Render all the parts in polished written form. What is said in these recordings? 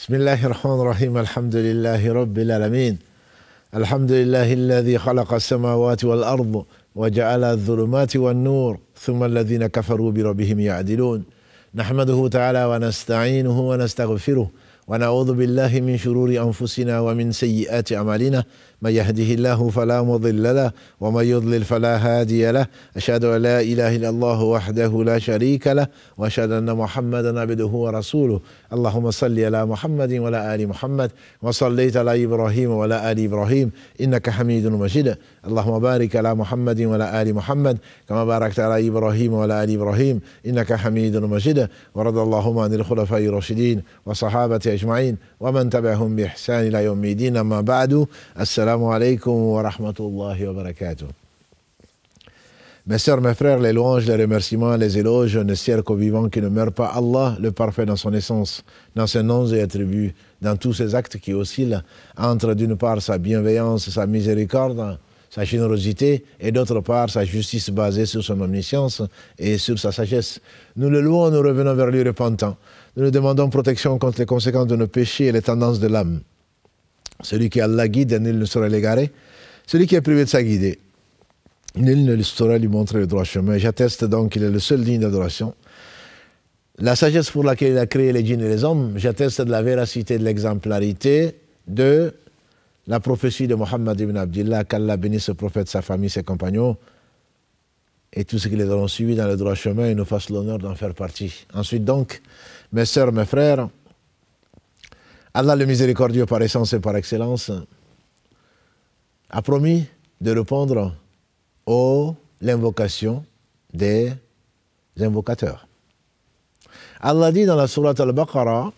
بسم الله الرحمن الرحيم الحمد لله رب العالمين الحمد لله الذي خلق السماوات والأرض وجعل الظلمات والنور ثم الذين كفروا بربهم يعدلون نحمده تعالى ونستعينه ونستغفره ونعوذ بالله من شرور أنفسنا ومن سيئات أعمالنا من يهده الله فلا مضل له ومن يضلل فلا هادي له أشهد أن لا إله إلا الله وحده لا شريك له وأشهد أن محمدا عبده ورسوله اللهم صل على محمد وعلى آل محمد وصليت على إبراهيم وعلى آل إبراهيم إنك حميد مجيد اللهم بارك على محمد وعلى آل محمد كما باركت على إبراهيم وعلى آل إبراهيم إنك حميد مجيد ورضى اللهم عن الخلفاء الراشدين وصحابة أجمعين ومن تبعهم بإحسان إلى يوم الدين أما بعد السلام alaikum wa rahmatullahi wa barakatuh. Mes sœurs, mes frères, les louanges, les remerciements, les éloges ne cessent qu'au vivant qui ne meurt pas. Allah, le parfait dans son essence, dans ses noms et attributs, dans tous ses actes qui oscillent entre d'une part sa bienveillance, sa miséricorde, sa générosité et d'autre part sa justice basée sur son omniscience et sur sa sagesse. Nous le louons, nous revenons vers lui repentants. Nous lui demandons protection contre les conséquences de nos péchés et les tendances de l'âme. Celui qui Allah guide, nul ne saurait l'égarer. Celui qui est privé de sa guidée, nul ne saurait lui montrer le droit chemin. J'atteste donc qu'il est le seul digne d'adoration. La sagesse pour laquelle il a créé les djinns et les hommes, j'atteste de la véracité, de l'exemplarité de la prophétie de Mohammed ibn Abdillah, qu'Allah bénisse ce prophète, sa famille, ses compagnons, et tous ceux qui les auront suivis dans le droit chemin et nous fassent l'honneur d'en faire partie. Ensuite donc, mes sœurs, mes frères, Allah le miséricordieux par essence et par excellence a promis de répondre à l'invocation des invocateurs. Allah dit dans la sourate Al-Baqarah,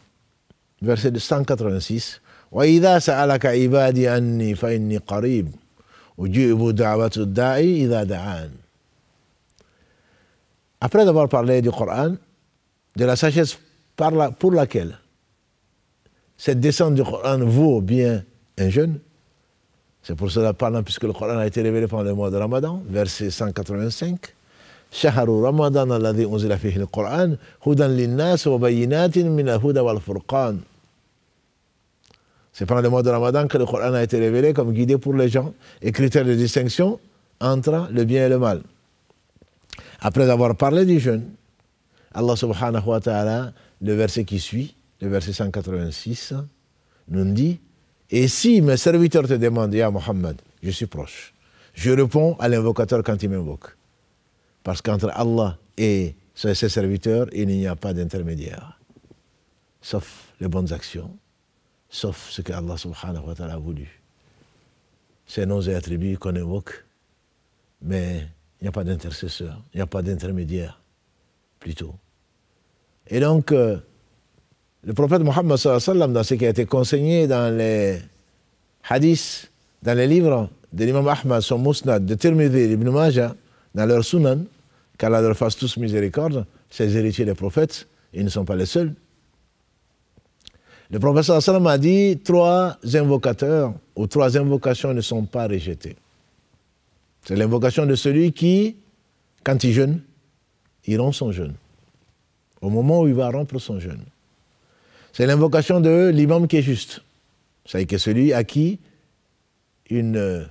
verset 186, وَإِذَا سَأَلَكَ عِبَادِي أَنِّي فَإِنِّي قَرِيبٌ أُجِيبُ دَعْوَةَ الدَّاعِ إِذَا دَعَانِ. Après avoir parlé du Coran, de la sagesse pour laquelle cette descente du Coran vaut bien un jeûne. C'est pour cela, puisque le Coran a été révélé pendant le mois de Ramadan, verset 185. Shahru Ramadan alladhi unzila fihi al-Qur'an hudan lin-nas wa bayyinatin min al-huda wal-furqan. C'est pendant le mois de Ramadan que le Coran a été révélé comme guidé pour les gens et critère de distinction entre le bien et le mal. Après avoir parlé du jeûne, Allah subhanahu wa ta'ala, le verset qui suit, le verset 186, nous dit « Et si mes serviteurs te demandent, ya Muhammad, je suis proche. Je réponds à l'invocateur quand il m'invoque. Parce qu'entre Allah et ses serviteurs, il n'y a pas d'intermédiaire. Sauf les bonnes actions, sauf ce que Allah subhanahu wa ta'ala a voulu. Ces noms et attributs qu'on invoque, mais il n'y a pas d'intercesseur, il n'y a pas d'intermédiaire, plutôt. Et donc, le prophète Mohammed sallallahu alayhi wa sallam, dans ce qui a été conseillé dans les hadiths, dans les livres de l'imam Ahmad, son Musnad, de Tirmidhi, Ibn Majah, dans leur Sunan, qu'Allah leur fasse tous miséricorde, ces héritiers des prophètes, ils ne sont pas les seuls. Le prophète sallallahu alayhi wa sallam a dit, 3 invocateurs ou 3 invocations ne sont pas rejetées. C'est l'invocation de celui qui, quand il jeûne, il rompt son jeûne. Au moment où il va rompre son jeûne. C'est l'invocation de l'imam qui est juste. C'est-à-dire que celui à qui une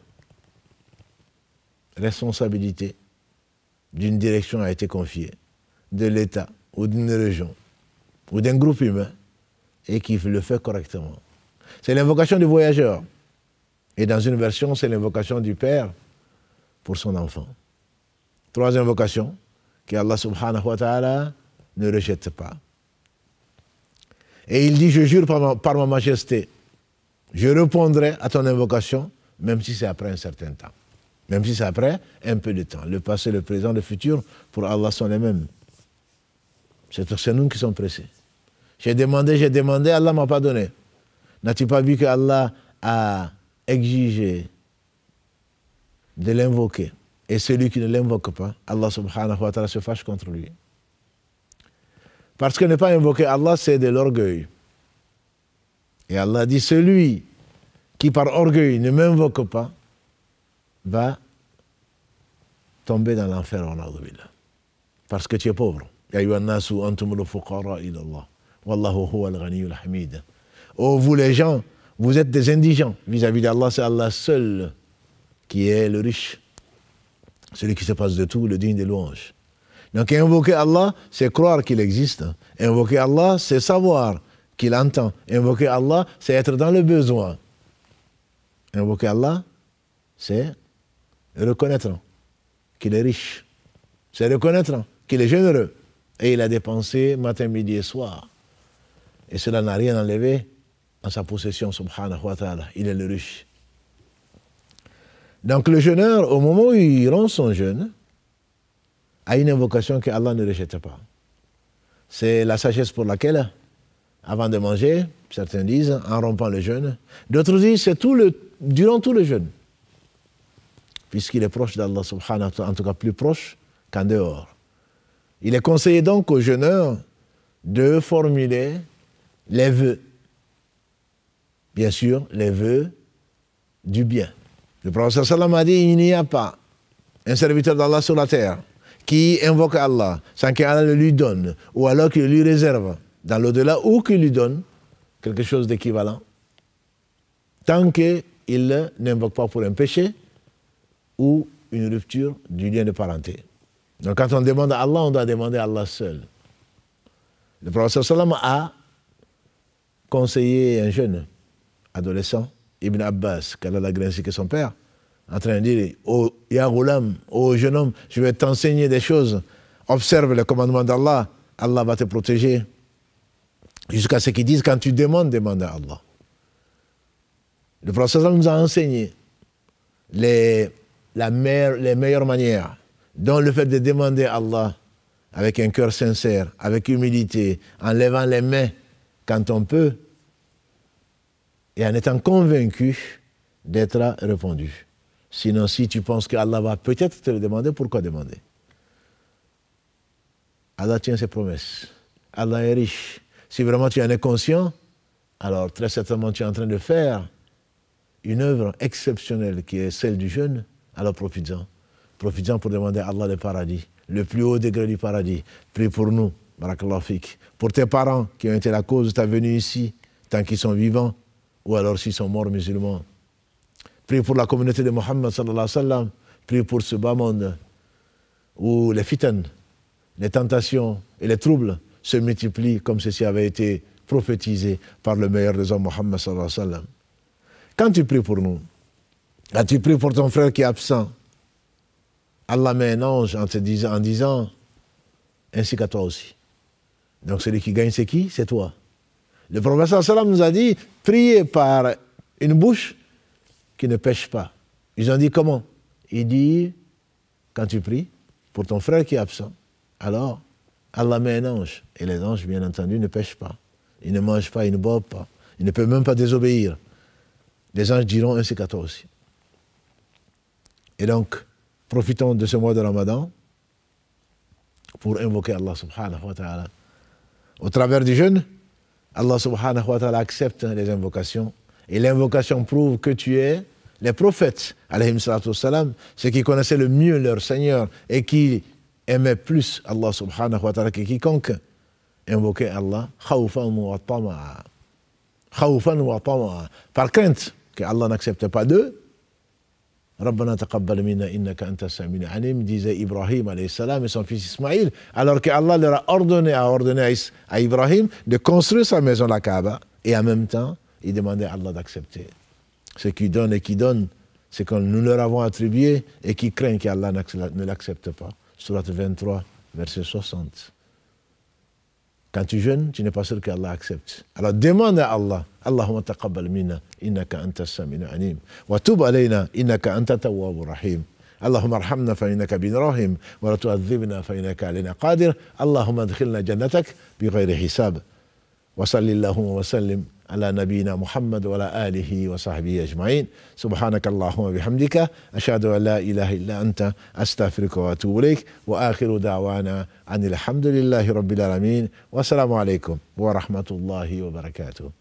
responsabilité d'une direction a été confiée, de l'État, ou d'une région, ou d'un groupe humain, et qui le fait correctement. C'est l'invocation du voyageur. Et dans une version, c'est l'invocation du père pour son enfant. 3 invocations que Allah subhanahu wa ta'ala ne rejette pas. Et il dit, je jure par ma majesté, je répondrai à ton invocation, même si c'est après un certain temps. Même si c'est après un peu de temps. Le passé, le présent, le futur, pour Allah sont les mêmes. C'est nous qui sommes pressés. J'ai demandé, Allah ne m'a pas donné. N'as-tu pas vu que Allah a exigé de l'invoquer? Et celui qui ne l'invoque pas, Allah subhanahu wa ta'ala se fâche contre lui. Parce que ne pas invoquer Allah, c'est de l'orgueil. Et Allah dit, celui qui par orgueil ne m'invoque pas, va tomber dans l'enfer. Parce que tu es pauvre. Ya ayyuhan nasu antumul fuqara ila Allah. Wallahu huwal ghaniyyul hamid. Oh, vous les gens, vous êtes des indigents vis-à-vis d'Allah, c'est Allah seul qui est le riche, celui qui se passe de tout, le digne des louanges. Donc invoquer Allah, c'est croire qu'il existe. Invoquer Allah, c'est savoir qu'il entend. Invoquer Allah, c'est être dans le besoin. Invoquer Allah, c'est reconnaître qu'il est riche. C'est reconnaître qu'il est généreux. Et il a dépensé matin, midi et soir. Et cela n'a rien enlevé en sa possession, subhanahu wa ta'ala. Il est le riche. Donc le jeûneur, au moment où il rompt son jeûne, a une invocation que Allah ne rejette pas. C'est la sagesse pour laquelle, avant de manger, certains disent, en rompant le jeûne, d'autres disent, c'est durant tout le jeûne, puisqu'il est proche d'Allah subhanahu wa ta'ala, en tout cas plus proche qu'en dehors. Il est conseillé donc aux jeûneurs de formuler les vœux. Bien sûr, les vœux du bien. Le prophète sallam a dit, il n'y a pas un serviteur d'Allah sur la terre qui invoque Allah sans qu'Allah le lui donne, ou alors qu'il lui réserve dans l'au-delà, ou qu'il lui donne quelque chose d'équivalent, tant qu'il n'invoque pas pour un péché ou une rupture du lien de parenté. Donc quand on demande à Allah, on doit demander à Allah seul. Le prophète sallam a conseillé un jeune adolescent, Ibn Abbas, qu'Allah a gracié que son père, en train de dire, oh, Ya Ghulam, oh jeune homme, je vais t'enseigner des choses. Observe le commandement d'Allah, Allah va te protéger. Jusqu'à ce qu'ils disent, quand tu demandes, demande à Allah. Le prophète nous a enseigné les meilleures manières, dont le fait de demander à Allah avec un cœur sincère, avec humilité, en levant les mains quand on peut, et en étant convaincu d'être répondu. Sinon, si tu penses qu'Allah va peut-être te le demander, pourquoi demander? Allah tient ses promesses. Allah est riche. Si vraiment tu en es conscient, alors très certainement tu es en train de faire une œuvre exceptionnelle qui est celle du jeûne, alors profites-en. Profites-en pour demander à Allah le paradis, le plus haut degré du paradis. Prie pour nous, barakallahu fik. Pour tes parents qui ont été la cause de ta venue ici, tant qu'ils sont vivants, ou alors s'ils sont morts musulmans. Prie pour la communauté de Mohammed sallallahu alayhi wa sallam. Prie pour ce bas monde où les fitan, les tentations et les troubles se multiplient comme ceci avait été prophétisé par le meilleur des hommes, Mohammed sallallahu alayhi wa sallam. Quand tu pries pour nous, quand tu pries pour ton frère qui est absent, Allah met un ange en disant ainsi qu'à toi aussi. Donc celui qui gagne c'est qui? C'est toi. Le prophète sallallahu alayhi wa sallam nous a dit, priez par une bouche qui ne pêche pas. Ils ont dit comment? Il dit, quand tu pries pour ton frère qui est absent, alors Allah met un ange. Et les anges, bien entendu, ne pêchent pas. Ils ne mangent pas, ils ne boivent pas. Ils ne peuvent même pas désobéir. Les anges diront ainsi qu'à toi aussi. Et donc, profitons de ce mois de Ramadan pour invoquer Allah subhanahu wa ta'ala. Au travers du jeûne, Allah subhanahu wa ta'ala accepte les invocations. Et l'invocation prouve que tu es les prophètes, alayhim salatu wassalam, ceux qui connaissaient le mieux leur Seigneur et qui aimaient plus Allah subhanahu wa ta'ala que quiconque, invoquer Allah khawfan wa tama'a. Khawfan wa tama'a. Par crainte que Allah n'accepte pas d'eux, Rabbana taqabbal minna innaka anta as-sami'ul alim, disait Ibrahim alayhi salam et son fils Ismaïl, alors que Allah leur a ordonné à Ibrahim de construire sa maison, la Kaaba, et en même temps, il demandait à Allah d'accepter. Ceux qui donnent et qui donnent, c'est que nous leur avons attribué et qui craignent qu'Allah ne l'accepte pas. Surat 23, verset 60. Quand tu jeûnes, tu n'es pas sûr qu'Allah accepte. Alors demande à Allah, Allahumma taqabbal minna, innaka anta as-sami'ul alim. Wa tub alayna, innaka anta tawwabur rahim. اللهم ارحمنا فإنك بنا راحم ولا تعذبنا فإنك علينا قادر اللهم ادخلنا جنتك بغير حساب وصل اللهم وسلم على نبينا محمد وعلى آله وصحبه أجمعين سبحانك اللهم وبحمدك أشهد أن لا إله إلا أنت أستغفرك وأتوب إليك وآخر دعوانا أن الحمد لله رب العالمين والسلام عليكم ورحمة الله وبركاته.